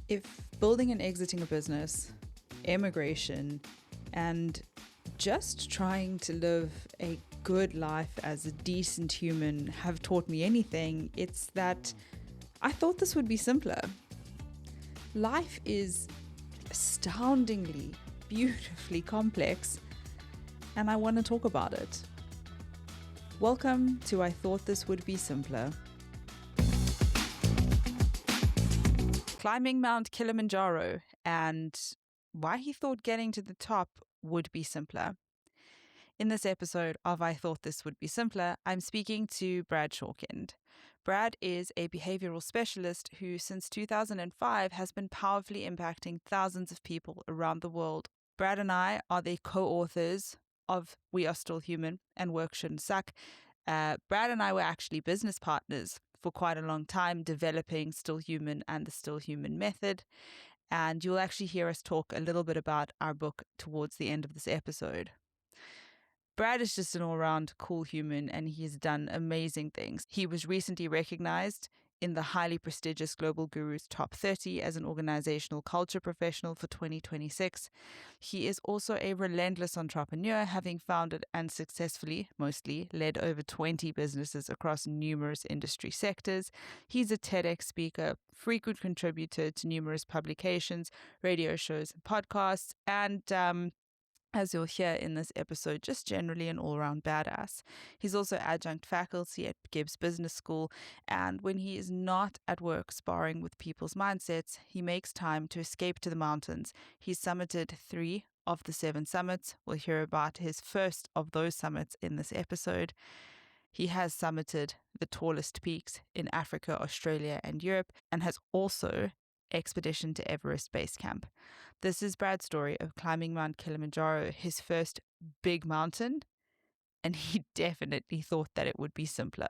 If building and exiting a business, immigration, and just trying to live a good life as a decent human have taught me anything, it's that I thought this would be simpler. Life is astoundingly, beautifully complex, and I want to talk about it. Welcome to I Thought This Would Be Simpler. Climbing Mount Kilimanjaro and why he thought getting to the top would be simpler. In this episode of I Thought This Would Be Simpler, I'm speaking to Brad Shorkend. Brad is a behavioral specialist who, since 2005, has been powerfully impacting thousands of people around the world. Brad and I are the co-authors of We Are Still Human and Work Shouldn't Suck. Brad and I were actually business partners for quite a long time, developing Still Human and the Still Human method. And you'll actually hear us talk a little bit about our book towards the end of this episode. Brad is just an all-round cool human, and he has done amazing things. He was recently recognized in the highly prestigious Global Gurus Top 30 as an organizational culture professional for 2026. He is also a relentless entrepreneur, having founded and successfully, mostly, led over 20 businesses across numerous industry sectors. He's a TEDx speaker, frequent contributor to numerous publications, radio shows, and podcasts, and as you'll hear in this episode, just generally an all-round badass. He's also adjunct faculty at Gibbs Business School, and when he is not at work sparring with people's mindsets, he makes time to escape to the mountains. He's summited 3 of the 7 summits. We'll hear about his first of those summits in this episode. He has summited the tallest peaks in Africa, Australia, and Europe, and has also expedition to Everest Base Camp. This is Brad's story of climbing Mount Kilimanjaro, his first big mountain, and he definitely thought that it would be simpler.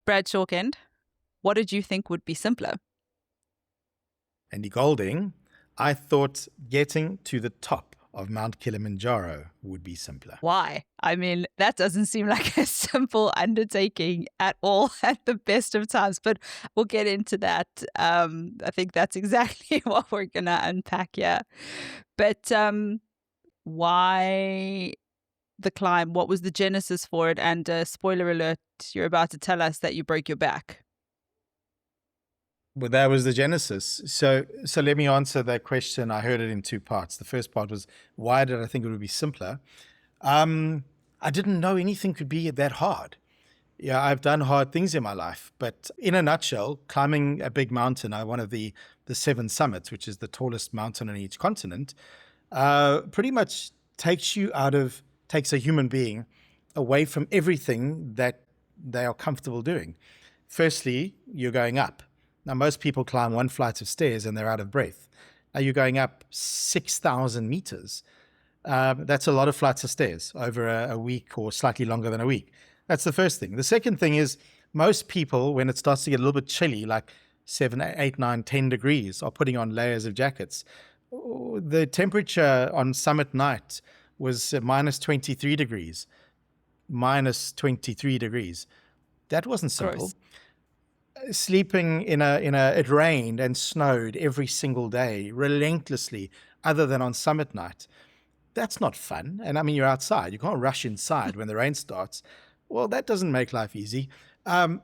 Brad Shorkend, what did you think would be simpler? Andy Golding, I thought getting to the top of Mount Kilimanjaro would be simpler. Why? I mean, that doesn't seem like a simple undertaking at all at the best of times, but we'll get into that. I think that's exactly what we're going to unpack here. But why the climb? What was the genesis for it? And spoiler alert, you're about to tell us that you broke your back. Well, that was the genesis. So let me answer that question. I heard it in 2 parts. The first part was, why did I think it would be simpler? I didn't know anything could be that hard. Yeah, I've done hard things in my life, but in a nutshell, climbing a big mountain, one of the 7 summits, which is the tallest mountain on each continent, pretty much takes a human being away from everything that they are comfortable doing. Firstly, you're going up. Now, most people climb 1 flight of stairs and they're out of breath. Now, you're going up 6,000 meters. That's a lot of flights of stairs over a week or slightly longer than a week. That's the first thing. The second thing is most people, when it starts to get a little bit chilly, like 7, 8, 9, 10 degrees, are putting on layers of jackets. The temperature on summit night was minus 23 degrees. Minus 23 degrees. That wasn't simple. Gross. Sleeping it rained and snowed every single day, relentlessly, other than on summit night. That's not fun. And I mean, you're outside. You can't rush inside when the rain starts. Well, that doesn't make life easy.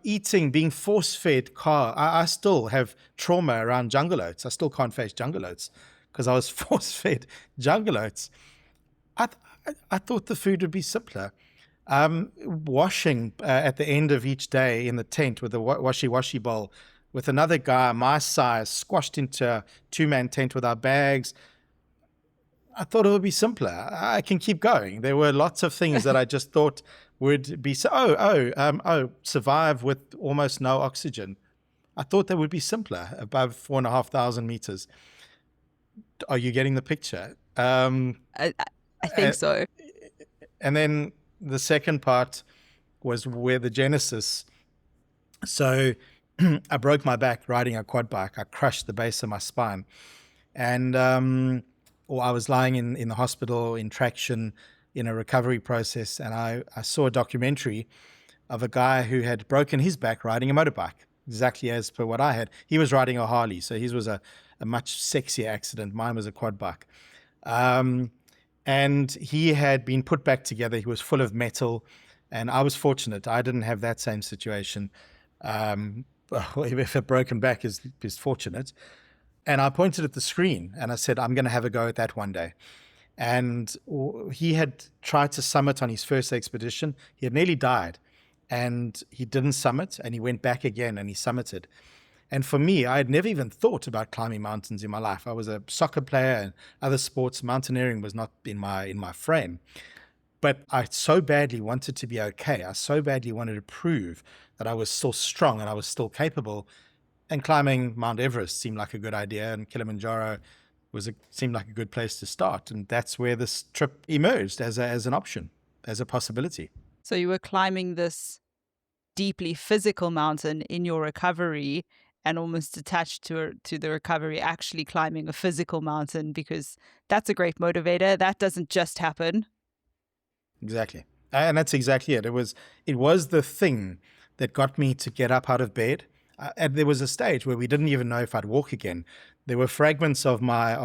Eating, being force-fed I still have trauma around jungle oats. I still can't face jungle oats because I was force-fed jungle oats. I thought the food would be simpler. Washing at the end of each day in the tent with a washy bowl with another guy my size squashed into a 2-man tent with our bags. I thought it would be simpler. I can keep going. There were lots of things that I just thought would be survive with almost no oxygen. I thought that would be simpler above 4,500 meters. Are you getting the picture? I think so. And then the second part was where the genesis. So I broke my back riding a quad bike. I crushed the base of my spine. And I was lying in the hospital in traction in a recovery process. And I saw a documentary of a guy who had broken his back riding a motorbike, exactly as per what I had. He was riding a Harley, so his was a much sexier accident. Mine was a quad bike. And he had been put back together. He was full of metal, and I was fortunate. I didn't have that same situation. If a broken back is fortunate. And I pointed at the screen and I said, I'm going to have a go at that one day. And he had tried to summit on his first expedition. He had nearly died and he didn't summit, and he went back again and he summited. And for me, I had never even thought about climbing mountains in my life. I was a soccer player and other sports. Mountaineering was not in my frame. But I so badly wanted to be okay. I so badly wanted to prove that I was still strong and I was still capable. And climbing Mount Everest seemed like a good idea, and Kilimanjaro seemed like a good place to start. And that's where this trip emerged as an option, as a possibility. So you were climbing this deeply physical mountain in your recovery, and almost attached to the recovery, actually climbing a physical mountain, because that's a great motivator. That doesn't just happen. Exactly. And that's exactly it. It was the thing that got me to get up out of bed. And there was a stage where we didn't even know if I'd walk again. There were fragments of my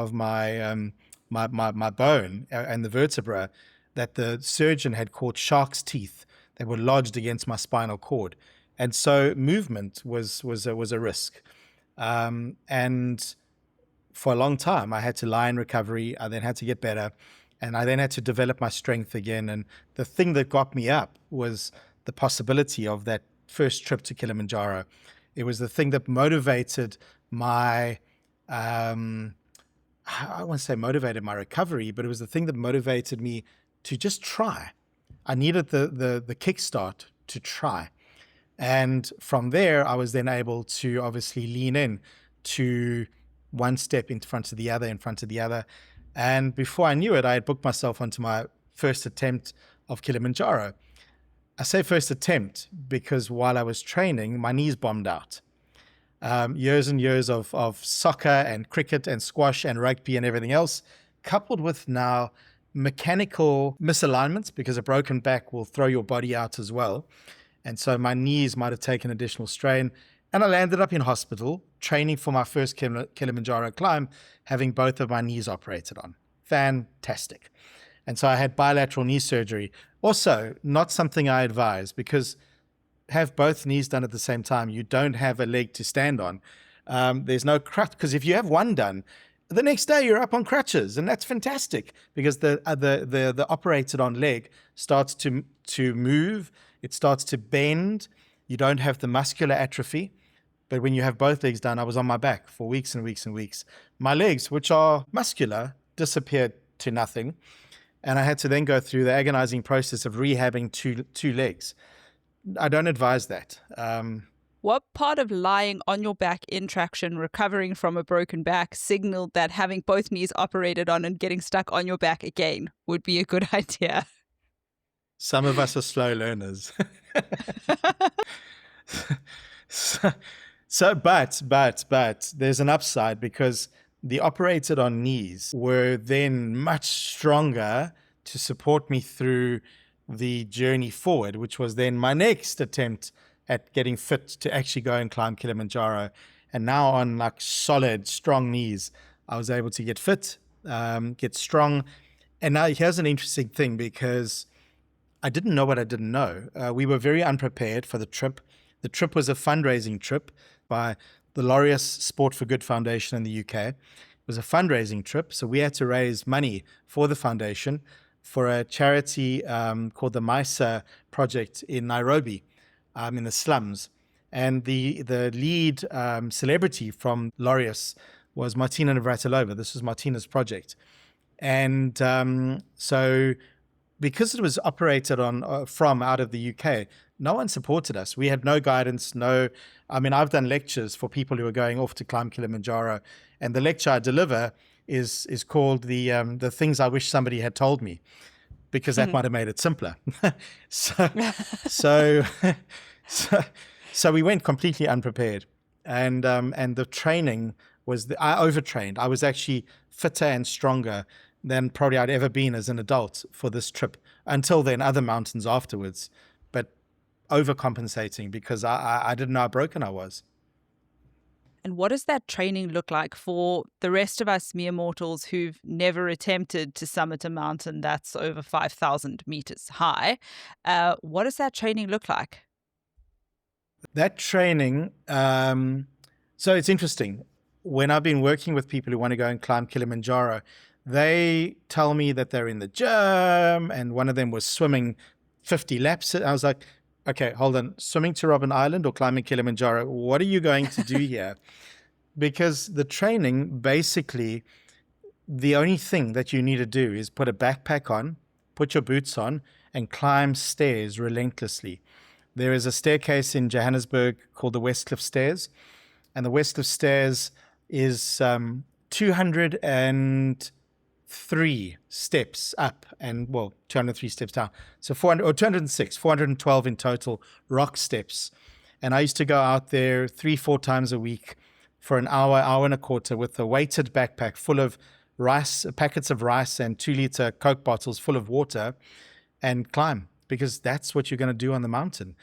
bone and the vertebra that the surgeon had caught shark's teeth that were lodged against my spinal cord. And so movement was a risk. And for a long time, I had to lie in recovery. I then had to get better. And I then had to develop my strength again. And the thing that got me up was the possibility of that first trip to Kilimanjaro. It was the thing that motivated my, I won't say motivated my recovery, but it was the thing that motivated me to just try. I needed the kickstart to try. And from there, I was then able to obviously lean in to one step in front of the other, in front of the other. And before I knew it, I had booked myself onto my first attempt of Kilimanjaro. I say first attempt because while I was training, my knees bombed out. Years and years of soccer and cricket and squash and rugby and everything else, coupled with now mechanical misalignments, because a broken back will throw your body out as well. And so my knees might have taken additional strain. And I landed up in hospital, training for my first Kilimanjaro climb, having both of my knees operated on. Fantastic. And so I had bilateral knee surgery. Also, not something I advise, because have both knees done at the same time, you don't have a leg to stand on. There's no crutch, because if you have one done, the next day you're up on crutches, and that's fantastic because the operated on leg starts to move, it starts to bend. You don't have the muscular atrophy. But when you have both legs done, I was on my back for weeks and weeks and weeks. My legs, which are muscular, disappeared to nothing. And I had to then go through the agonizing process of rehabbing two legs. I don't advise that. What part of lying on your back in traction, recovering from a broken back, signaled that having both knees operated on and getting stuck on your back again would be a good idea? Some of us are slow learners. But there's an upside, because the operated on knees were then much stronger to support me through the journey forward, which was then my next attempt at getting fit to actually go and climb Kilimanjaro. And now on like solid, strong knees, I was able to get fit, get strong. And now here's an interesting thing, because I didn't know what I didn't know. We were very unprepared for the trip. The trip was a fundraising trip by the Laureus Sport for Good Foundation in the UK. It was a fundraising trip, so we had to raise money for the foundation for a charity called the MISA project in Nairobi, in the slums. And the lead celebrity from Laureus was Martina Navratilova. This was Martina's project. And so because it was operated on from out of the UK, no one supported us. We had no guidance, I've done lectures for people who are going off to climb Kilimanjaro, and the lecture I deliver is called the things I wish somebody had told me, because that might have made it simpler. so we went completely unprepared, and the training was I overtrained. I was actually fitter and stronger than probably I'd ever been as an adult for this trip. Until then, other mountains afterwards, but overcompensating because I didn't know how broken I was. And what does that training look like for the rest of us mere mortals who've never attempted to summit a mountain that's over 5,000 meters high? What does that training look like? That training, so it's interesting. When I've been working with people who want to go and climb Kilimanjaro, they tell me that they're in the gym, and one of them was swimming 50 laps. I was like, okay, hold on. Swimming to Robben Island or climbing Kilimanjaro? What are you going to do here? Because the training, basically, the only thing that you need to do is put a backpack on, put your boots on, and climb stairs relentlessly. There is a staircase in Johannesburg called the Westcliff Stairs, and the Westcliff Stairs is 203 steps up and, well, 203 steps down. So 400 or 206, 412 in total rock steps. And I used to go out there 3-4 times a week for an hour, hour and a quarter with a weighted backpack full of rice, packets of rice, and 2-liter Coke bottles full of water, and climb, because that's what you're going to do on the mountain.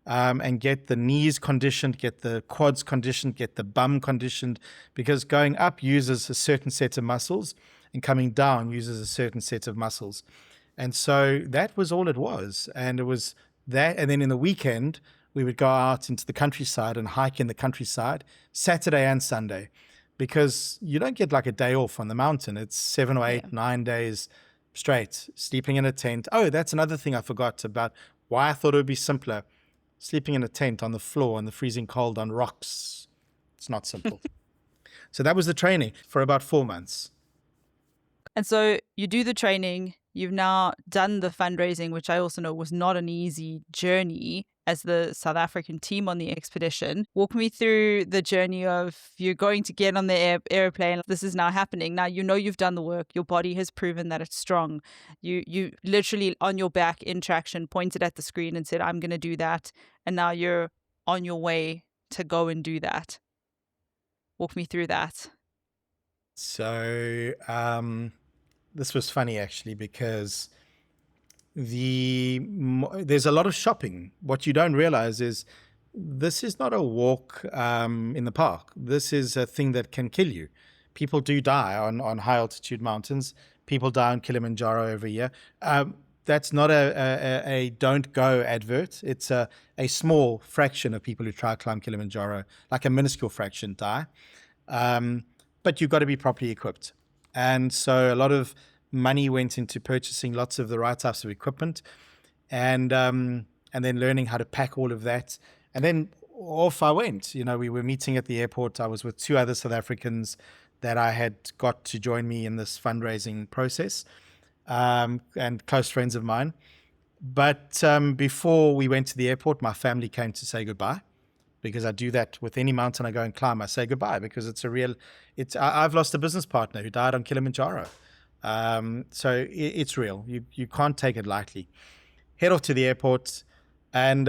And get the knees conditioned, get the quads conditioned, get the bum conditioned, because going up uses a certain set of muscles and coming down uses a certain set of muscles. And so that was all it was. And it was that. And then in the weekend, we would go out into the countryside and hike in the countryside, Saturday and Sunday, because you don't get like a day off on the mountain. It's 7 or 8, 9 days straight, sleeping in a tent. Oh, that's another thing I forgot about why I thought it would be simpler. Sleeping in a tent on the floor in the freezing cold on rocks. It's not simple. So that was the training for about 4 months. And so you do the training. You've now done the fundraising, which I also know was not an easy journey as the South African team on the expedition. Walk me through the journey of you going to get on the airplane. This is now happening. Now you know you've done the work. Your body has proven that it's strong. You literally on your back in traction pointed at the screen and said, I'm going to do that. And now you're on your way to go and do that. Walk me through that. So this was funny actually, because there's a lot of shopping. What you don't realize is this is not a walk in the park. This is a thing that can kill you. People do die on high altitude mountains. People die on Kilimanjaro every year. That's not a don't go advert. It's a small fraction of people who try to climb Kilimanjaro, like a minuscule fraction, die. But you've got to be properly equipped. And so a lot of money went into purchasing lots of the right types of equipment, and then learning how to pack all of that. And then off I went. You know, we were meeting at the airport. I was with 2 other South Africans that I had got to join me in this fundraising process, and close friends of mine. But before we went to the airport, my family came to say goodbye, because I do that with any mountain I go and climb. I say goodbye because I've lost a business partner who died on Kilimanjaro. So it's real. You can't take it lightly. Head off to the airport, and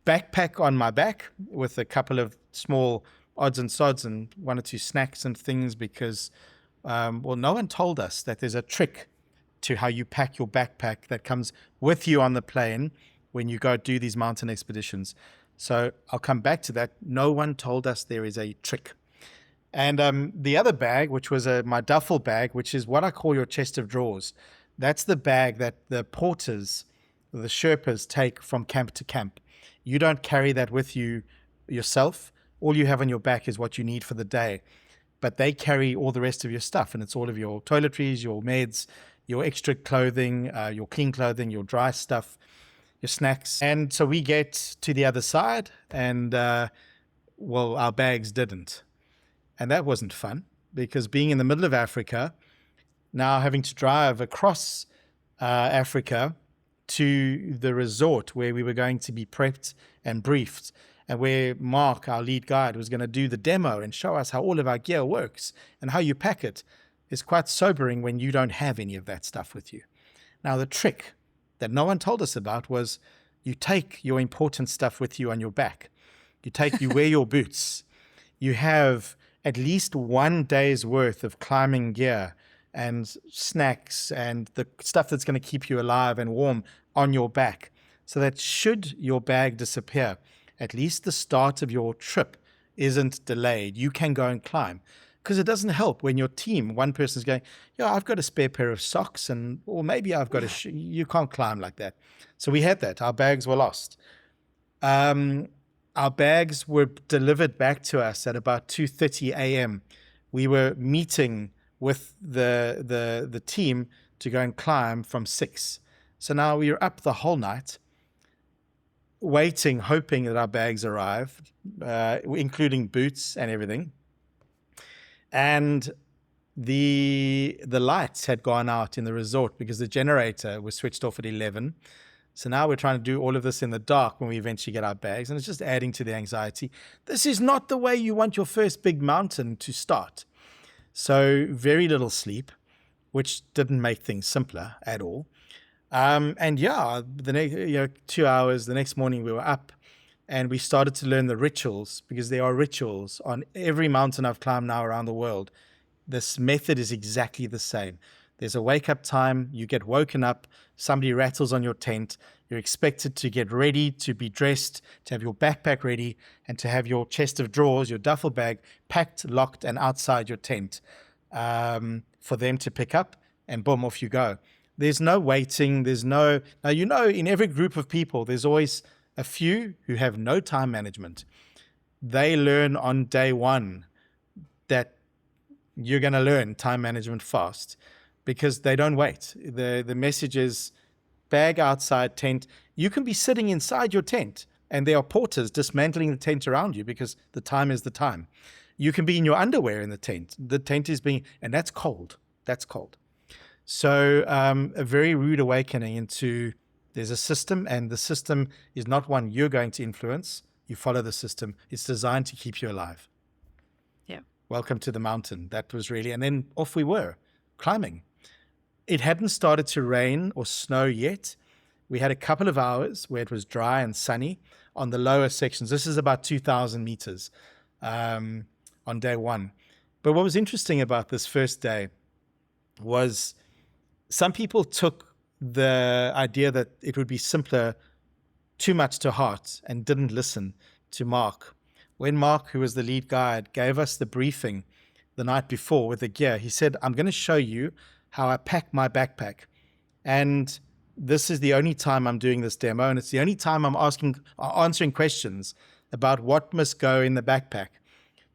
backpack on my back with a couple of small odds and sods and 1 or 2 snacks and things, because no one told us that there's a trick to how you pack your backpack that comes with you on the plane when you go do these mountain expeditions. So I'll come back to that. No one told us there is a trick. And the other bag, which was my duffel bag, which is what I call your chest of drawers. That's the bag that the porters, the Sherpas, take from camp to camp. You don't carry that with you yourself. All you have on your back is what you need for the day. But they carry all the rest of your stuff, and it's all of your toiletries, your meds, your extra clothing, your clean clothing, your dry stuff, your snacks. And so we get to the other side, and our bags didn't. And that wasn't fun, because being in the middle of Africa, now having to drive across Africa to the resort where we were going to be prepped and briefed, and where Mark, our lead guide, was going to do the demo and show us how all of our gear works and how you pack it, is quite sobering when you don't have any of that stuff with you. Now, the trick that no one told us about was you take your important stuff with you on your back. You wear your boots. You have at least 1 day's worth of climbing gear and snacks and the stuff that's going to keep you alive and warm on your back. so that should your bag disappear, at least the start of your trip isn't delayed. You can go and climb. Because it doesn't help when your team, one person's going, yeah, I've got a spare pair of socks, or maybe I've got you can't climb like that. So we had that. Our bags were lost. Our bags were delivered back to us at about 2:30 a.m. We were meeting with the team to go and climb from 6. So now we were up the whole night, waiting, hoping that our bags arrived, including boots and everything. And the lights had gone out in the resort because the generator was switched off at 11. So now we're trying to do all of this in the dark when we eventually get our bags, and it's just adding to the anxiety. This is not the way you want your first big mountain to start. So very little sleep, which didn't make things simpler at all. And yeah, the next 2 hours, the next morning we were up, and we started to learn the rituals, because there are rituals on every mountain I've climbed now around the world. This method is exactly the same. There's a wake-up time. You get woken up. Somebody rattles on your tent. You're expected to get ready, to be dressed, to have your backpack ready, and to have your chest of drawers, your duffel bag, packed, locked, and outside your tent for them to pick up, and boom, off you go. There's no waiting. Now, in every group of people, there's always a few who have no time management. They learn on day one that you're going to learn time management fast, because they don't wait. The message is bag outside tent. You can be sitting inside your tent and there are porters dismantling the tent around you, because the time is the time. You can be in your underwear in the tent. The tent is and that's cold. That's cold. So a very rude awakening into there's a system, and the system is not one you're going to influence. You follow the system. It's designed to keep you alive. Yeah. Welcome to the mountain. That was really, and then off we were, climbing. It hadn't started to rain or snow yet. We had a couple of hours where it was dry and sunny on the lower sections. This is about 2,000 meters on day one. But what was interesting about this first day was some people took the idea that it would be simpler too much to heart and didn't listen to Mark. When Mark, who was the lead guide, gave us the briefing the night before with the gear, he said, I'm going to show you how I pack my backpack. And this is the only time I'm doing this demo, and it's the only time I'm answering questions about what must go in the backpack.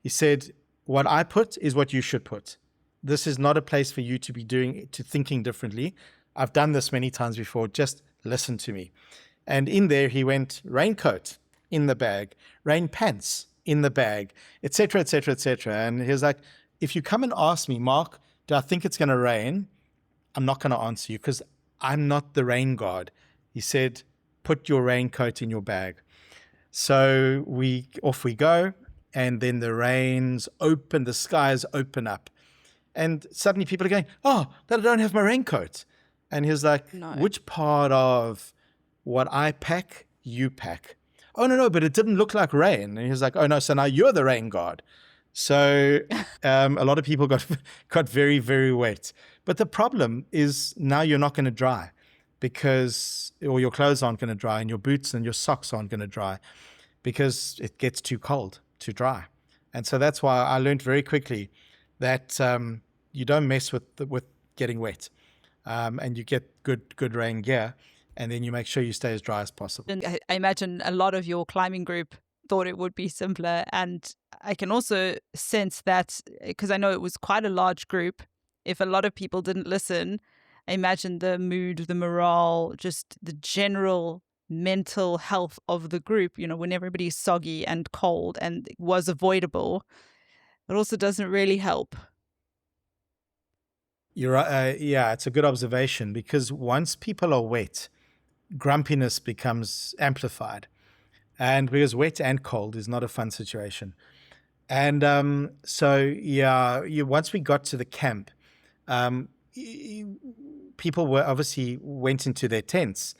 He said, what I put is what you should put. This is not a place for you to be thinking differently. I've done this many times before. Just listen to me. And in there, he went raincoat in the bag, rain pants in the bag, etc., etc., etc. And he was like, if you come and ask me, Mark, do I think it's going to rain? I'm not going to answer you, because I'm not the rain god. He said, put your raincoat in your bag. So off we go. And then the rains open, the skies open up. And suddenly people are going, oh, that I don't have my raincoat. And he was like, No. Which part of what I pack, you pack? Oh, no, but it didn't look like rain. And he was like, oh, no, so now you're the rain god. So a lot of people got very, very wet. But the problem is now you're not going to dry, or your clothes aren't going to dry, and your boots and your socks aren't going to dry, because it gets too cold to dry. And so that's why I learned very quickly that you don't mess with getting wet, and you get good rain gear, and then you make sure you stay as dry as possible. And I imagine a lot of your climbing group thought it would be simpler. And I can also sense that, because I know it was quite a large group, if a lot of people didn't listen, I imagine the mood, the morale, just the general mental health of the group, when everybody's soggy and cold and was avoidable, it also doesn't really help. You're right. Yeah, it's a good observation, because once people are wet, grumpiness becomes amplified. And because wet and cold is not a fun situation. And once we got to the camp, people went into their tents.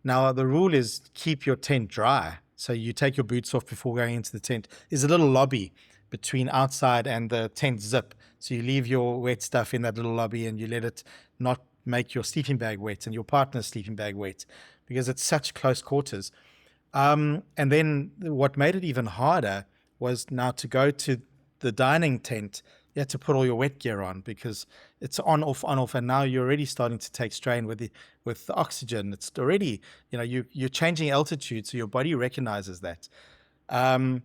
Now, the rule is keep your tent dry. So you take your boots off before going into the tent. There's a little lobby between outside and the tent zip. So you leave your wet stuff in that little lobby, and you let it not make your sleeping bag wet and your partner's sleeping bag wet. because it's such close quarters. And then what made it even harder was now to go to the dining tent, you had to put all your wet gear on because it's on, off. And now you're already starting to take strain with the oxygen. It's already, you're changing altitude, so your body recognizes that. And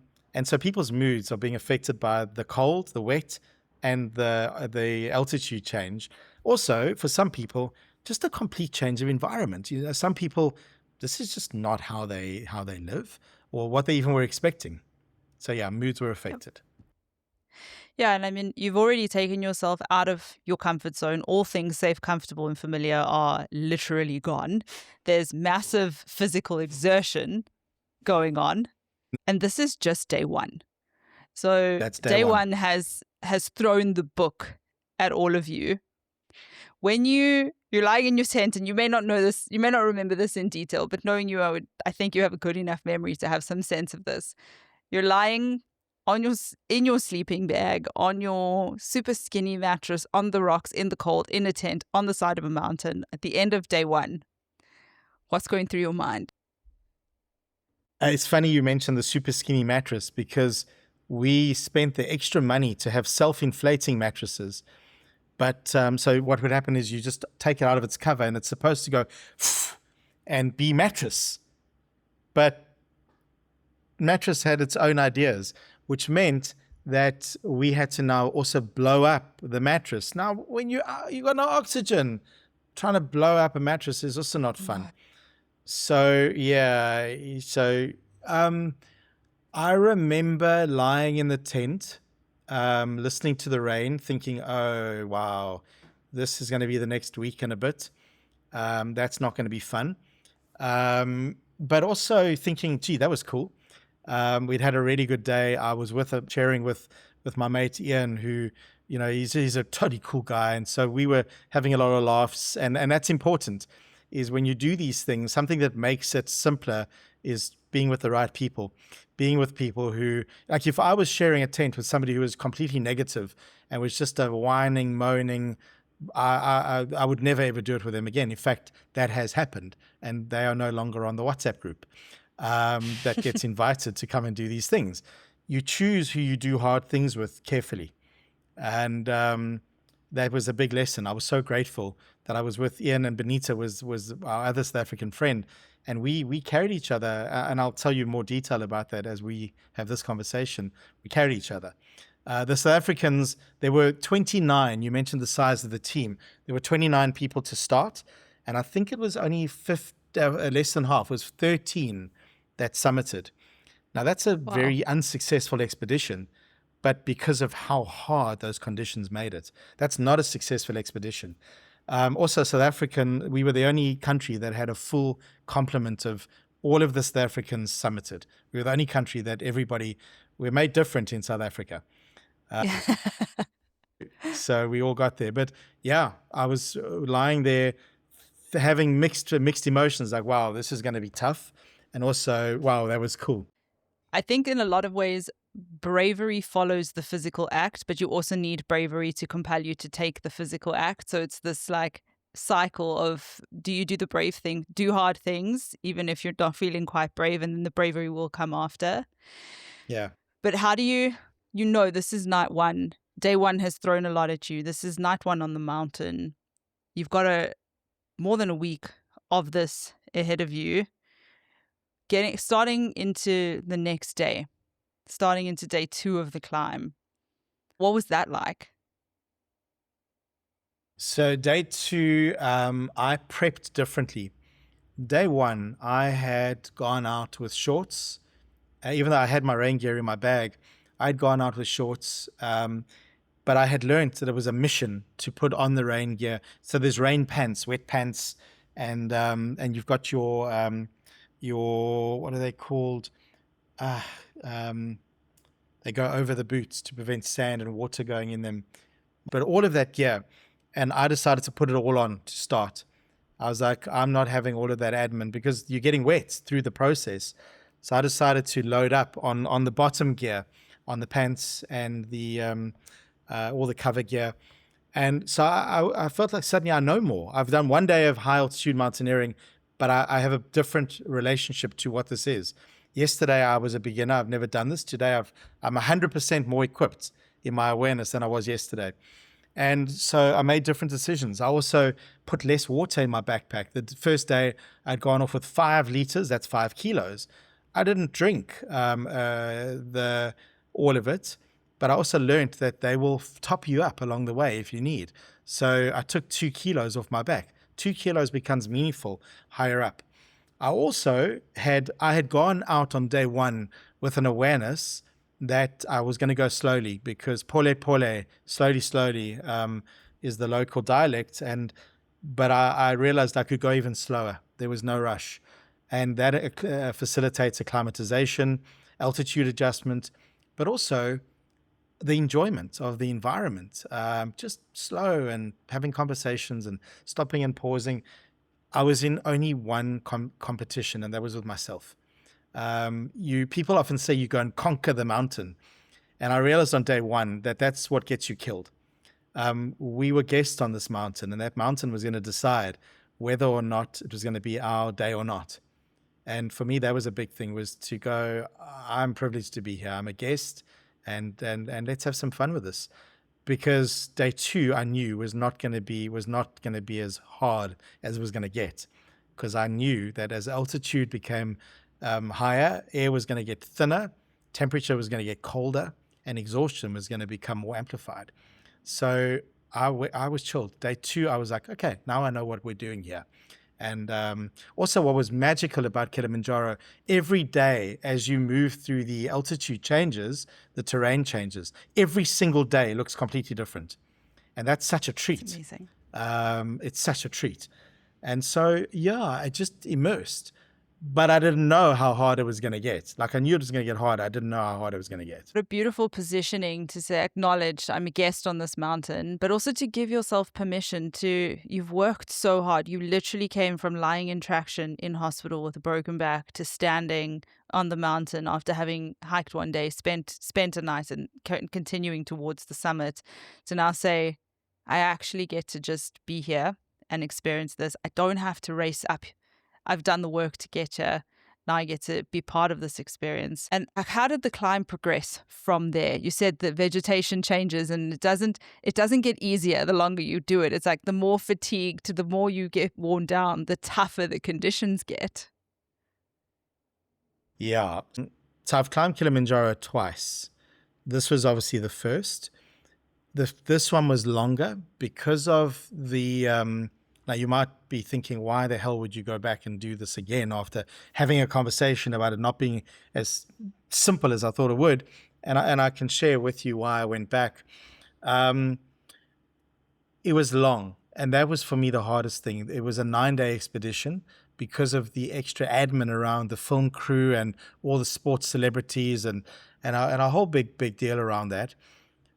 so people's moods are being affected by the cold, the wet, and the altitude change. Also, for some people, just a complete change of environment. Some people, this is just not how they live or what they even were expecting. So yeah, moods were affected. Yeah, and I mean, you've already taken yourself out of your comfort zone. All things safe, comfortable, and familiar are literally gone. There's massive physical exertion going on, and this is just day one. So That's day day one. one has thrown the book at all of you. When you're lying in your tent, and you may not know this, you may not remember this in detail, but knowing you, I think you have a good enough memory to have some sense of this. You're lying in your sleeping bag, on your super skinny mattress, on the rocks, in the cold, in a tent, on the side of a mountain at the end of day one. What's going through your mind? It's funny you mentioned the super skinny mattress because we spent the extra money to have self-inflating mattresses. But so what would happen is you just take it out of its cover and it's supposed to go and be mattress. But mattress had its own ideas, which meant that we had to now also blow up the mattress. Now, when you got no oxygen, trying to blow up a mattress is also not fun. So yeah, I remember lying in the tent, listening to the rain, thinking, "Oh wow, this is going to be the next week and a bit. That's not going to be fun." But also thinking, "Gee, that was cool." We'd had a really good day. I was sharing with my mate Ian, who he's a totally cool guy, and so we were having a lot of laughs, and that's important. Is when you do these things, something that makes it simpler is being with the right people, being with people who, like, if I was sharing a tent with somebody who was completely negative and was just a whining, moaning, I would never ever do it with them again. In fact, that has happened, and they are no longer on the WhatsApp group that gets invited to come and do these things. You choose who you do hard things with carefully. And that was a big lesson. I was so grateful that I was with Ian, and Benita was our other South African friend. And we carried each other. And I'll tell you more detail about that as we have this conversation. We carried each other. The South Africans, there were 29. You mentioned the size of the team. There were 29 people to start. And I think it was only less than half, it was 13 that summited. Now, that's a very unsuccessful expedition, but because of how hard those conditions made it, that's not a successful expedition. Also, South African, we were the only country that had a full complement of all of the South Africans summited. We were the only country that we're made different in South Africa. So we all got there. But yeah, I was lying there having mixed emotions, like, wow, this is going to be tough. And also, wow, that was cool. I think in a lot of ways, bravery follows the physical act, but you also need bravery to compel you to take the physical act. So it's this like cycle of, do you do the brave thing, do hard things, even if you're not feeling quite brave, and then the bravery will come after. Yeah. But how do you this is night one. Day one has thrown a lot at you. This is night one on the mountain. You've got more than a week of this ahead of you. Starting into the next day, starting into day 2 of the climb. What was that like? So day 2, I prepped differently. Day 1, I had gone out with shorts. Even though I had my rain gear in my bag, I'd gone out with shorts. But I had learned that it was a mission to put on the rain gear. So there's rain pants, wet pants, and you've got your what are they called? They go over the boots to prevent sand and water going in them. But all of that gear, and I decided to put it all on to start. I was like, I'm not having all of that admin because you're getting wet through the process. So I decided to load up on the bottom gear, on the pants and the all the cover gear. And so I felt like suddenly I know more. I've done one day of high altitude mountaineering, but I have a different relationship to what this is. Yesterday, I was a beginner. I've never done this. Today, I'm 100% more equipped in my awareness than I was yesterday. And so I made different decisions. I also put less water in my backpack. The first day, I'd gone off with 5 liters. That's 5 kilos. I didn't drink all of it, but I also learned that they will top you up along the way if you need. So I took 2 kilos off my back. 2 kilos becomes meaningful higher up. I had gone out on day 1 with an awareness that I was going to go slowly, because pole pole, slowly, is the local dialect. But I realized I could go even slower. There was no rush. And that facilitates acclimatization, altitude adjustment, but also the enjoyment of the environment. Just slow and having conversations and stopping and pausing. I was in only one competition, and that was with myself. People often say you go and conquer the mountain, and I realized on day 1 that that's what gets you killed. We were guests on this mountain, and that mountain was going to decide whether or not it was going to be our day or not. And for me, that was a big thing, was to go, I'm privileged to be here. I'm a guest, and let's have some fun with this. Because day 2, I knew was not going to be as hard as it was going to get, because I knew that as altitude became higher, air was going to get thinner, temperature was going to get colder, and exhaustion was going to become more amplified. So I was chilled. Day 2, I was like, okay, now I know what we're doing here. And also, what was magical about Kilimanjaro, every day as you move through, the altitude changes, the terrain changes. Every single day looks completely different. And that's such a treat. It's amazing. It's such a treat. And so, yeah, I just immersed. But I didn't know how hard it was going to get. Like, I knew it was going to get hard. I didn't know how hard it was going to get. What a beautiful positioning to say, acknowledge I'm a guest on this mountain, but also to give yourself permission to, you've worked so hard. You literally came from lying in traction in hospital with a broken back to standing on the mountain after having hiked one day, spent a night and continuing towards the summit, to now say, I actually get to just be here and experience this. I don't have to race up. I've done the work to get here. Now I get to be part of this experience. And how did the climb progress from there? You said the vegetation changes, and it doesn't get easier the longer you do it. It's like the more fatigued, the more you get worn down, the tougher the conditions get. Yeah. So I've climbed Kilimanjaro twice. This was obviously the first. This one was longer because of the... Now, you might be thinking, why the hell would you go back and do this again after having a conversation about it not being as simple as I thought it would? And I can share with you why I went back. It was long, and that was for me the hardest thing. It was a 9-day expedition because of the extra admin around the film crew and all the sports celebrities and a whole big deal around that.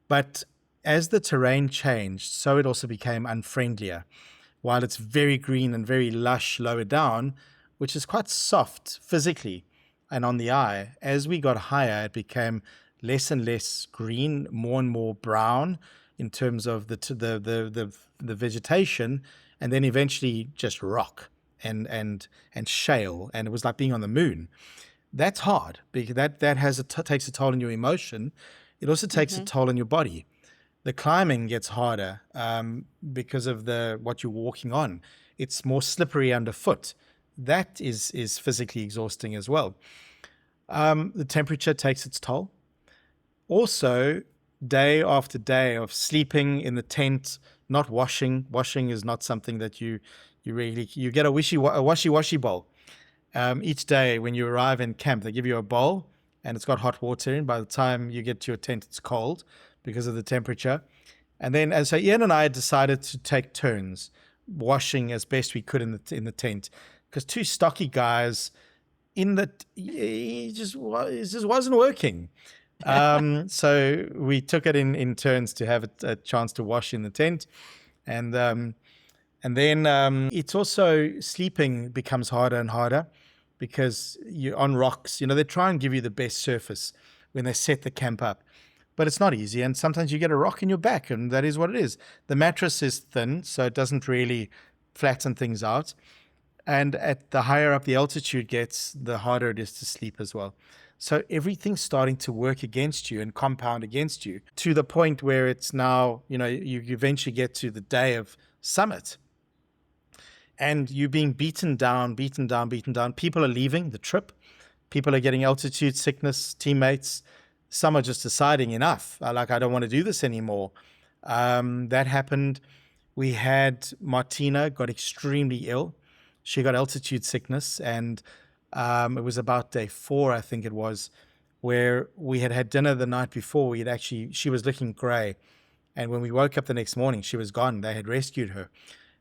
But as the terrain changed, so it also became unfriendlier. While it's very green and very lush lower down, which is quite soft physically and on the eye, as we got higher, it became less and less green, more and more brown in terms of the vegetation, and then eventually just rock and shale, and it was like being on the moon. That's hard, because that takes a toll on your emotion. It also takes a toll on your body. The climbing gets harder because of what you're walking on. It's more slippery underfoot. That is physically exhausting as well. The temperature takes its toll. Also, day after day of sleeping in the tent, not washing. Washing is not something that you get a washy-washy bowl. Each day when you arrive in camp, they give you a bowl, and it's got hot water in. By the time you get to your tent, it's cold because of the temperature. And then, so Ian and I decided to take turns washing as best we could in the tent, because 2 stocky guys it just wasn't working. So we took it in turns to have a chance to wash in the tent. And then it's also, sleeping becomes harder and harder because you're on rocks. They try and give you the best surface when they set the camp up. But it's not easy, and sometimes you get a rock in your back, and that is what it is. The mattress is thin, so it doesn't really flatten things out. And at the higher up the altitude gets, the harder it is to sleep as well. So everything's starting to work against you and compound against you to the point where it's now, you eventually get to the day of summit and you're being beaten down, beaten down, beaten down. People are leaving the trip. People are getting altitude sickness, teammates. Some are just deciding enough. I don't want to do this anymore. That happened. We had Martina got extremely ill. She got altitude sickness, and it was about day 4, I think it was, where we had had dinner the night before. She was looking gray. And when we woke up the next morning, she was gone. They had rescued her.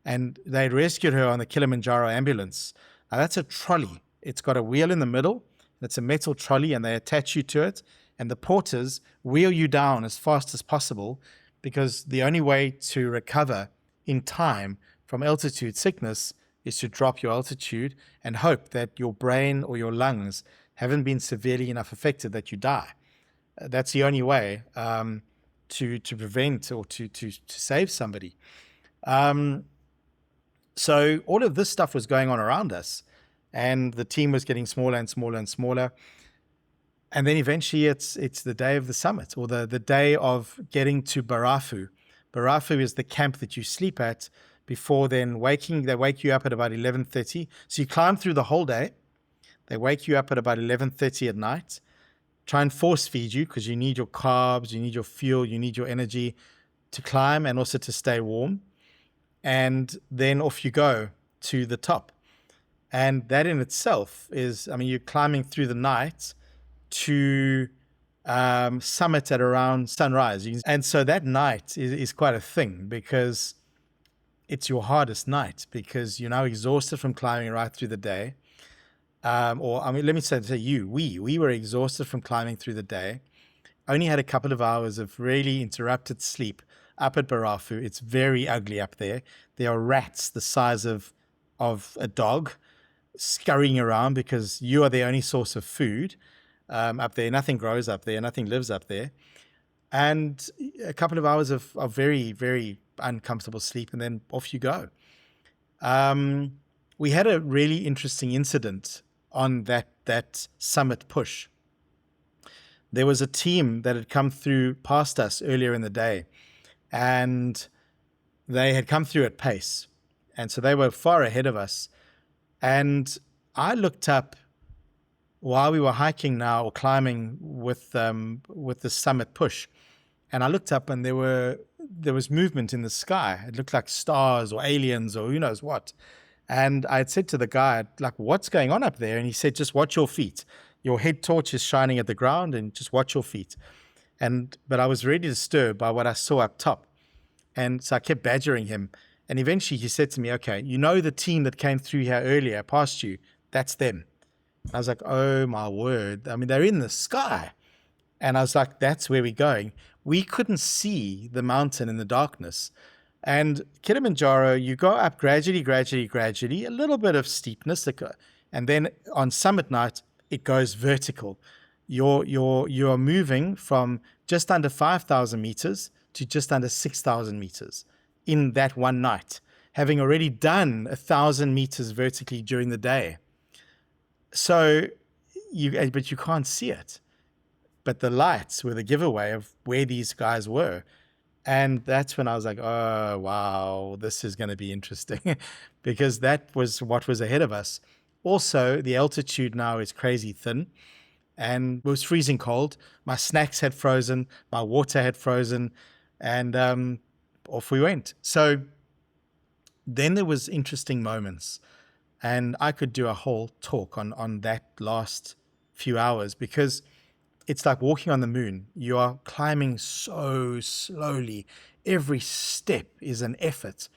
And they had rescued her on the Kilimanjaro ambulance. Now, that's a trolley. It's got a wheel in the middle. It's a metal trolley, and they attach you to it. And the porters wheel you down as fast as possible, because the only way to recover in time from altitude sickness is to drop your altitude and hope that your brain or your lungs haven't been severely enough affected that you die. That's the only way to prevent or to save somebody. So all of this stuff was going on around us, and the team was getting smaller and smaller and smaller. And then eventually it's the day of the summit, or the day of getting to Barafu. Barafu is the camp that you sleep at before then they wake you up at about 11:30. So you climb through the whole day. They wake you up at about 11:30 at night, try and force feed you because you need your carbs, you need your fuel, you need your energy to climb and also to stay warm. And then off you go to the top. And that in itself is, you're climbing through the night to summit at around sunrise. And so that night is quite a thing, because it's your hardest night, because you're now exhausted from climbing right through the day. Let me say we were exhausted from climbing through the day. Only had a couple of hours of really interrupted sleep up at Barafu. It's very ugly up there. There are rats the size of a dog scurrying around, because you are the only source of food up there. Nothing grows up there. Nothing lives up there. And a couple of hours of very, very uncomfortable sleep, and then off you go. We had a really interesting incident on that summit push. There was a team that had come through past us earlier in the day, and they had come through at pace. And so they were far ahead of us. And I looked up while we were hiking now, or climbing with the summit push. And I looked up, and there was movement in the sky. It looked like stars or aliens or who knows what. And I had said to the guy, what's going on up there? And he said, just watch your feet. Your head torch is shining at the ground, and just watch your feet. But I was really disturbed by what I saw up top. And so I kept badgering him. And eventually he said to me, okay, the team that came through here earlier past you, that's them. I was like, oh my word. They're in the sky. And I was like, that's where we're going. We couldn't see the mountain in the darkness. And Kilimanjaro, you go up gradually, a little bit of steepness. And then on summit night, it goes vertical. You're moving from just under 5,000 meters to just under 6,000 meters in that one night, having already done 1,000 meters vertically during the day. So but you can't see it. But the lights were the giveaway of where these guys were. And that's when I was like, oh, wow, this is going to be interesting, because that was what was ahead of us. Also, the altitude now is crazy thin, and it was freezing cold. My snacks had frozen, my water had frozen, and off we went. So then there was interesting moments, and I could do a whole talk on that last few hours, because it's like walking on the moon. You are climbing so slowly. Every step is an effort.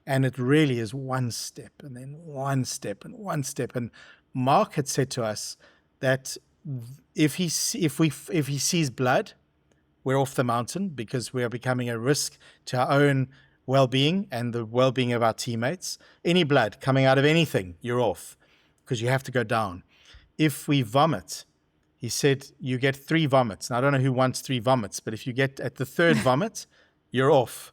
And it really is one step, and then one step, and one step. And Mark had said to us that if he sees blood, we're off the mountain, because we are becoming a risk to our own well-being and the well-being of our teammates. Any blood coming out of anything, you're off, because you have to go down. If we vomit, he said, you get 3 vomits. Now, I don't know who wants 3 vomits, but if you get at the 3rd vomit, you're off.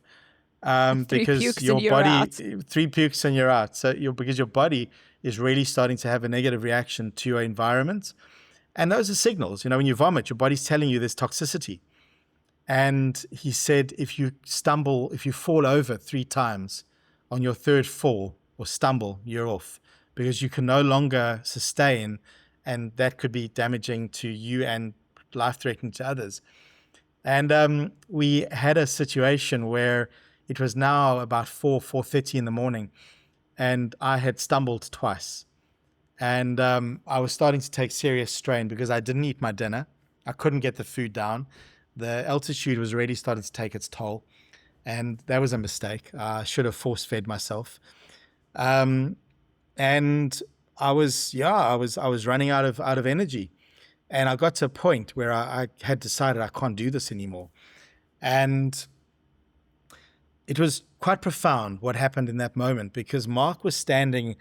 Because your body, 3 pukes and you're out. So because your body is really starting to have a negative reaction to your environment. And those are signals. When you vomit, your body's telling you there's toxicity. And he said, if you fall over 3 times, on your third fall or stumble, you're off, because you can no longer sustain, and that could be damaging to you and life-threatening to others. And we had a situation where it was now about 4:30 in the morning, and I had stumbled twice. And I was starting to take serious strain because I didn't eat my dinner. I couldn't get the food down. The altitude was really starting to take its toll. And that was a mistake. I should have force-fed myself. And I was running out of energy. And I got to a point where I had decided I can't do this anymore. And it was quite profound what happened in that moment, because Mark was standing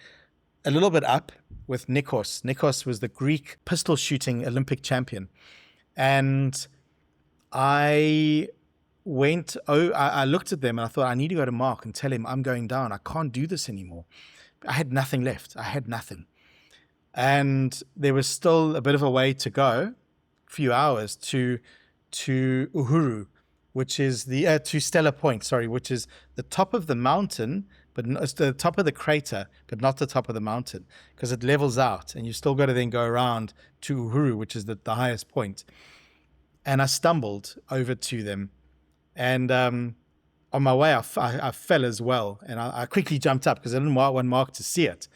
a little bit up with Nikos. Nikos was the Greek pistol shooting Olympic champion. And I looked at them and I thought, I need to go to Mark and tell him I'm going down. I can't do this anymore. I had nothing left. I had nothing. And there was still a bit of a way to go, a few hours to Uhuru, which is to Stella Point, which is the top of the mountain, but it's the top of the crater, but not the top of the mountain, because it levels out and you still got to then go around to Uhuru, which is the highest point. And I stumbled over to them. And on my way, I fell as well. And I quickly jumped up because I didn't want Mark to see it.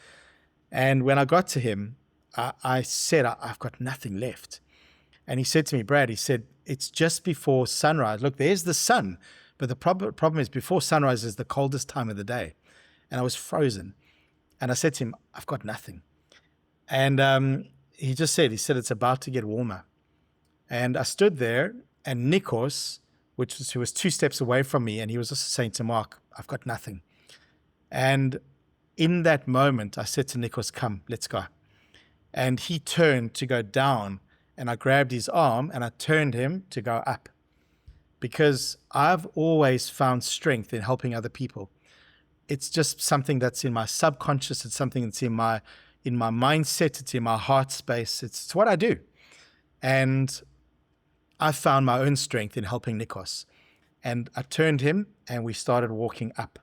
And when I got to him, I said, I've got nothing left. And he said to me, Brad, he said, it's just before sunrise. Look, there's the sun. But the problem is before sunrise is the coldest time of the day. And I was frozen. And I said to him, I've got nothing. And he said, it's about to get warmer. And I stood there, and Nikos, who was 2 steps away from me, and he was also saying to Mark, I've got nothing. And in that moment, I said to Nikos, come, let's go. And he turned to go down, and I grabbed his arm, and I turned him to go up. Because I've always found strength in helping other people. It's just something that's in my subconscious. It's something that's in my mindset. It's in my heart space. It's what I do. And I found my own strength in helping Nikos. And I turned him and we started walking up.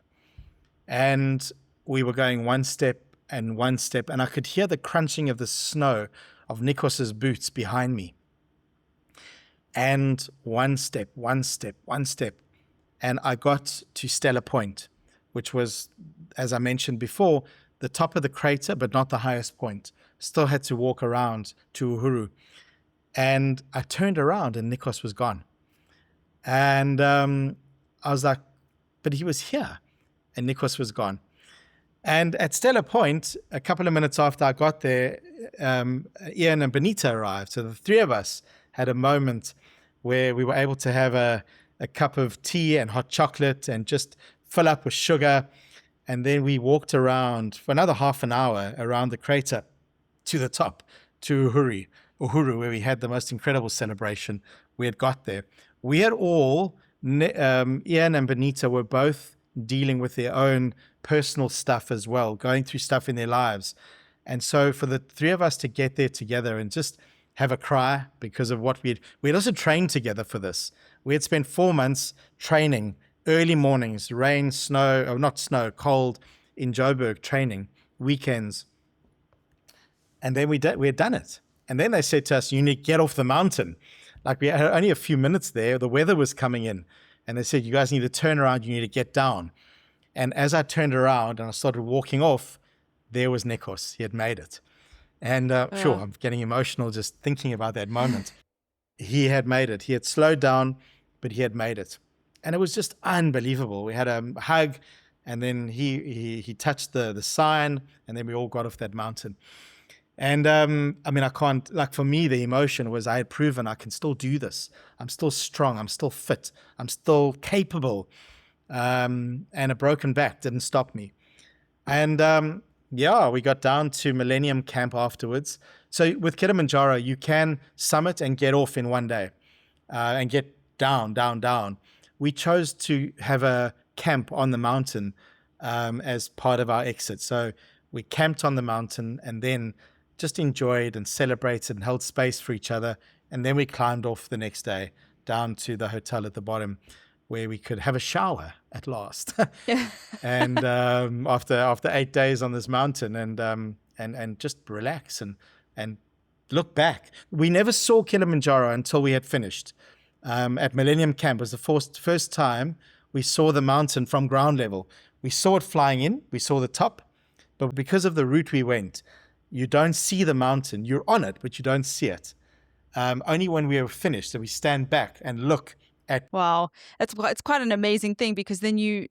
And we were going one step, and I could hear the crunching of the snow of Nikos's boots behind me. And one step. And I got to Stella Point, which was, as I mentioned before, the top of the crater, but not the highest point. Still had to walk around to Uhuru. And I turned around and Nikos was gone. And I was like, but he was here. And Nikos was gone. And at Stella Point, a couple of minutes after I got there, Ian and Benita arrived. So the 3 of us had a moment where we were able to have a cup of tea and hot chocolate and just fill up with sugar. And then we walked around for another half an hour around the crater to the top, to Uhuru, where we had the most incredible celebration. We had got there. We had all, Ian and Benita were both dealing with their own personal stuff as well, going through stuff in their lives. And so for the 3 of us to get there together and just have a cry because of what we had also trained together for this. We had spent 4 months training, early mornings, rain, snow, or not snow, cold, in Joburg, training, weekends. And then we had done it. And then they said to us, you need to get off the mountain. Like we had only a few minutes there. The weather was coming in. And they said, you guys need to turn around. You need to get down. And as I turned around and I started walking off, there was Nikos. He had made it. And sure, I'm getting emotional just thinking about that moment. He had made it. He had slowed down, but he had made it. And it was just unbelievable. We had a hug, and then he touched the sign, and then we all got off that mountain. And I can't, like for me, the emotion was I had proven I can still do this. I'm still strong. I'm still fit. I'm still capable. And a broken back didn't stop me. And we got down to Millennium Camp afterwards. So with Kilimanjaro, you can summit and get off in one day and get down. We chose to have a camp on the mountain as part of our exit. So We camped on the mountain and then just enjoyed and celebrated and held space for each other. And then we climbed off the next day down to the hotel at the bottom where we could have a shower at last. And after 8 days on this mountain and just relax and look back. We never saw Kilimanjaro until we had finished. At Millennium Camp was the first time we saw the mountain from ground level. We saw it flying in, we saw the top, but because of the route we went, you don't see the mountain. You're on it, but you don't see it. Only when we are finished that we stand back and look at. Wow, it's quite an amazing thing, because then you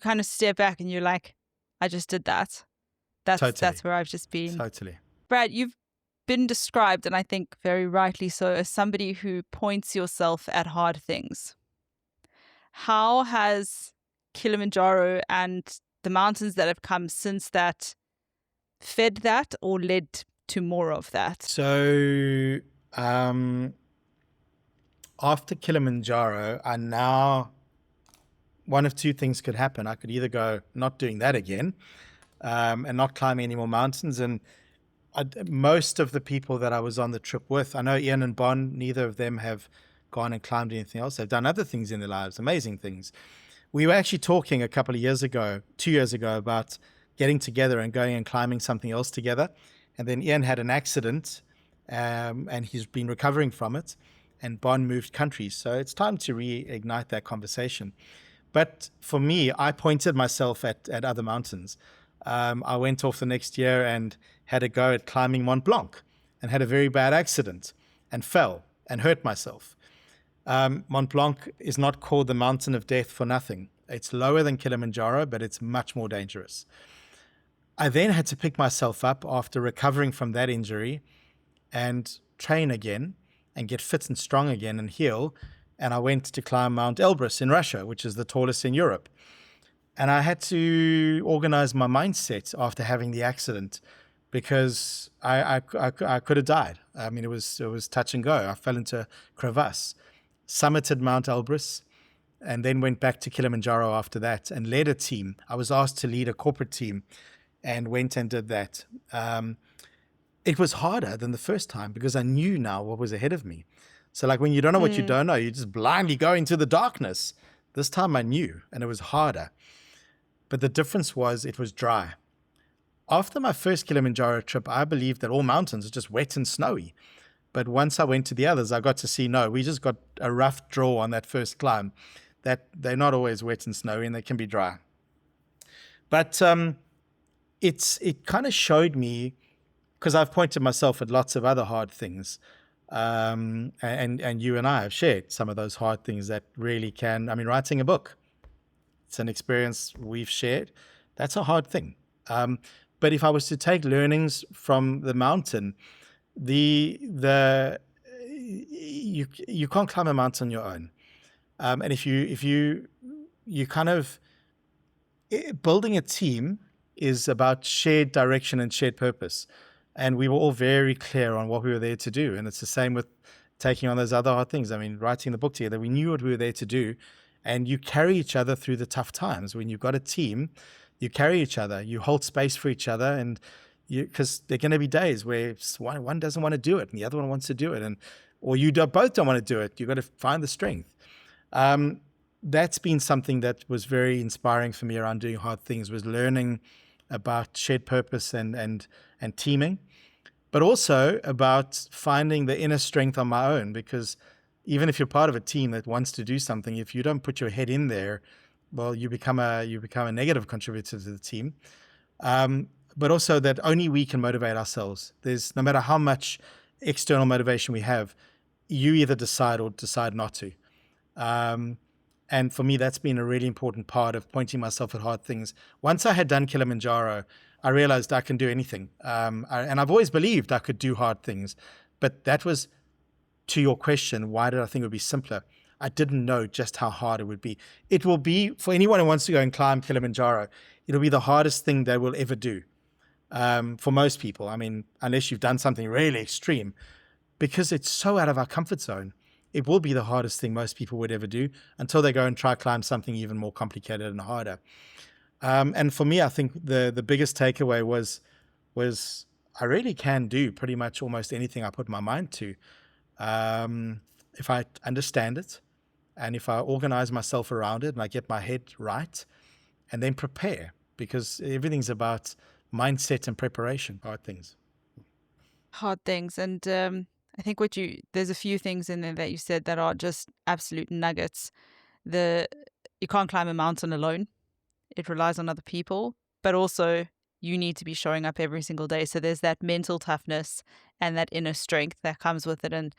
kind of step back and you're like, I just did that. That's where I've just been. Totally. Brad, you've been described, and I think very rightly so, as somebody who points yourself at hard things. How has Kilimanjaro and the mountains that have come since that fed that or led to more of that? So after Kilimanjaro, I now, one of two things could happen. I could either go not doing that again and not climbing any more mountains. And most of the people that I was on the trip with, I know Ian and Bon, neither of them have gone and climbed anything else. They've done other things in their lives, amazing things. We were actually talking a couple of years ago, 2 years ago, about getting together and going and climbing something else together. And then Ian had an accident and he's been recovering from it. And Bon moved countries. So it's time to reignite that conversation. But for me, I pointed myself at other mountains. I went off the next year and had a go at climbing Mont Blanc and had a very bad accident and fell and hurt myself. Mont Blanc is not called the Mountain of Death for nothing. It's lower than Kilimanjaro, but it's much more dangerous. I then had to pick myself up after recovering from that injury and train again and get fit and strong again and heal. And I went to climb Mount Elbrus in Russia, which is the tallest in Europe. And I had to organize my mindset after having the accident, because I could have died. I mean, it was touch and go. I fell into a crevasse, summited Mount Elbrus, and then went back to Kilimanjaro after that and led a team. I was asked to lead a corporate team and went and did that. It was harder than the first time because I knew now what was ahead of me. So like when you don't know what you don't know, you just blindly go into the darkness. This time I knew, and it was harder. But the difference was it was dry. After my first Kilimanjaro trip, I believed that all mountains are just wet and snowy. But once I went to the others, I got to see, no, we just got a rough draw on that first climb, that they're not always wet and snowy and they can be dry. But it kind of showed me, because I've pointed myself at lots of other hard things, and you and I have shared some of those hard things that really can, I mean, writing a book, it's an experience we've shared. That's a hard thing. But if I was to take learnings from the mountain, you can't climb a mountain on your own. And if you kind of, building a team is about shared direction and shared purpose. And we were all very clear on what we were there to do. And it's the same with taking on those other hard things. I mean, writing the book together, we knew what we were there to do. And you carry each other through the tough times. When you've got a team, you carry each other, you hold space for each other, and because there are going to be days where one doesn't want to do it and the other one wants to do it, or you both don't want to do it. You've got to find the strength. That's been something that was very inspiring for me around doing hard things, was learning about shared purpose and teaming, but also about finding the inner strength on my own, because even if you're part of a team that wants to do something, if you don't put your head in there, well, you become a negative contributor to the team. But also that only we can motivate ourselves. There's, no matter how much external motivation we have, you either decide or decide not to. And for me, that's been a really important part of pointing myself at hard things. Once I had done Kilimanjaro, I realized I can do anything. And I've always believed I could do hard things. But that was, to your question, why did I think it would be simpler? I didn't know just how hard it would be. It will be, for anyone who wants to go and climb Kilimanjaro, it'll be the hardest thing they will ever do. For most people, I mean, unless you've done something really extreme, because it's so out of our comfort zone, it will be the hardest thing most people would ever do until they go and try climb something even more complicated and harder. And for me, I think the biggest takeaway was I really can do pretty much almost anything I put my mind to, if I understand it, and if I organize myself around it, and I get my head right, and then prepare, because everything's about mindset and preparation. Hard things. Hard things. And I think there's a few things in there that you said that are just absolute nuggets. You can't climb a mountain alone. It relies on other people, but also you need to be showing up every single day. So there's that mental toughness and that inner strength that comes with it. And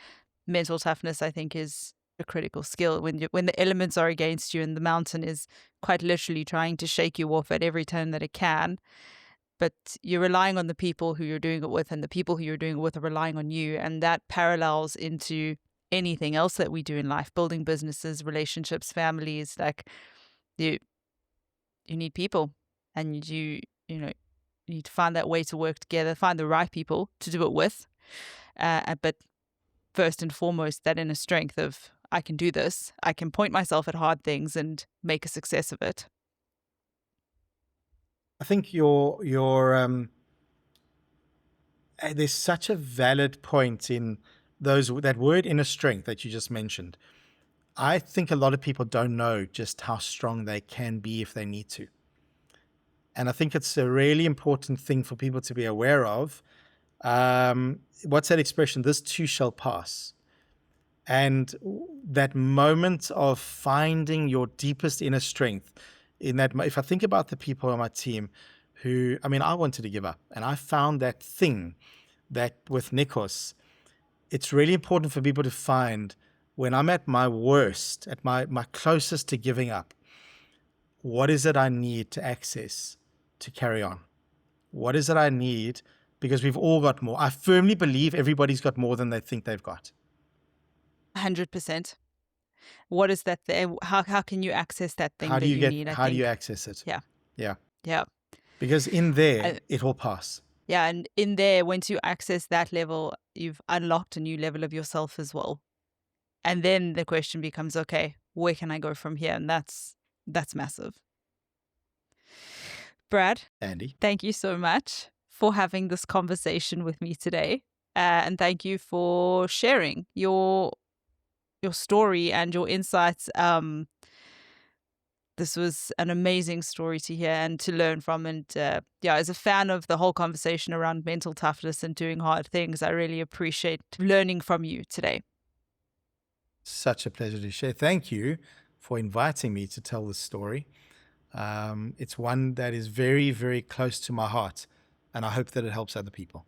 mental toughness, I think, is a critical skill when the elements are against you and the mountain is quite literally trying to shake you off at every turn that it can. But you're relying on the people who you're doing it with, and the people who you're doing it with are relying on you. And that parallels into anything else that we do in life, building businesses, relationships, families. Like you need people, and you need to find that way to work together, find the right people to do it with. But first and foremost, that inner strength of, I can do this. I can point myself at hard things and make a success of it. I think there's such a valid point in that word inner strength that you just mentioned. I think a lot of people don't know just how strong they can be if they need to. And I think it's a really important thing for people to be aware of. What's that expression? This too shall pass. And that moment of finding your deepest inner strength, if I think about the people on my team who, I wanted to give up, and I found that thing that with Nikos, it's really important for people to find when I'm at my worst, at my closest to giving up, what is it I need to access to carry on? What is it I need? Because we've all got more. I firmly believe everybody's got more than they think they've got. 100%. What is that thing? How can you access that thing How that do you you need? how do you access it? Yeah. Yeah. Yeah. Because in there, I, it will pass. yeah. And in there, once you access that level, you've unlocked a new level of yourself as well. And then the question becomes, okay, where can I go from here? And that's massive. Brad, Andy, thank you so much for having this conversation with me today. And thank you for sharing your story and your insights. This was an amazing story to hear and to learn from. And as a fan of the whole conversation around mental toughness and doing hard things, I really appreciate learning from you today. such a pleasure to share. Thank you for inviting me to tell this story. It's one that is very, very close to my heart, and I hope that it helps other people.